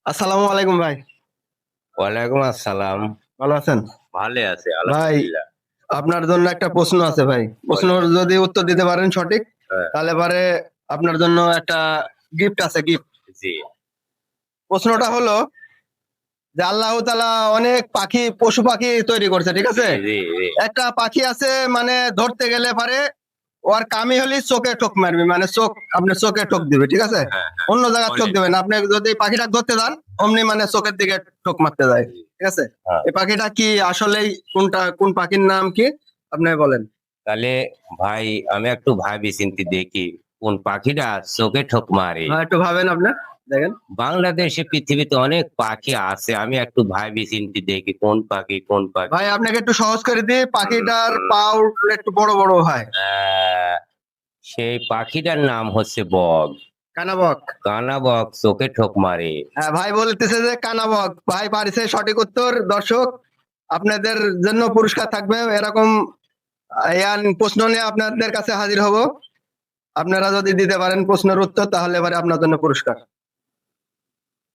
আসসালামু আলাইকুম ভাই। ওয়ালাইকুম আসসালাম। ভালো আছেন? ভালো আছে ভাই, আলহামদুলিল্লাহ। আপনার জন্য একটা প্রশ্ন আছে ভাই। বলেন। প্রশ্নের যদি উত্তর দিতে পারেন সঠিক, হ্যাঁ। তাহলে পরে আপনার জন্য একটা গিফট আছে, গিফট। জি। প্রশ্নটা হলো যে আল্লাহ তাআলা অনেক পাখি, পশু পাখি তৈরি করছে, ঠিক আছে? জি জি জি। একটা পাখি আছে মানে ধরতে গেলে পারে ওর কামি হলি চোখে ঠোক মারবে, মানে চোখ, আপনার চোখে ঠোক দিবে, ঠিক আছে? হ্যাঁ হ্যাঁ। অন্য জায়গায় চোখ বলেন। দিবেন, আপনি যদি এই পাখিটা ধরতে যান অমনি মানে চোখের দিকে ঠোক মারতে যায়, জি। ঠিক আছে? হ্যাঁ। এই পাখিটা কি আসলেই, কোনটা, কোন পাখির নাম কি আপনি বলেন? তাহলে ভাই আমি একটু ভাবি চিন্তি দেখি কোন পাখিটা চোখে ঠোক মারে। হ্যাঁ, একটু ভাবেন আপনি, দেখেন। বাংলাদেশে পৃথিবীতে অনেক পাখি আছে, আমি একটু ভাবি চিন্তি দেখি কোন পাখি কোন পাখি। ভাই আপনাকে একটু সহজ করে দিই, পাখিটার পাও একটু বড় বড় হয়। আহ, সেই পাখিটার নাম হচ্ছে বক। কানাবক। কানা বক চোখে ঠোক মারে। হ্যাঁ ভাই বলতেছে যে কানাবক, ভাই পারিছে সঠিক উত্তর। দর্শক, আপনাদের জন্য পুরস্কার থাকবে এরকম প্রশ্ন নিয়ে আপনাদের কাছে হাজির হব। আপনারা যদি দিতে পারেন প্রশ্নের উত্তর, তাহলে এবারে আপনার জন্য পুরস্কার।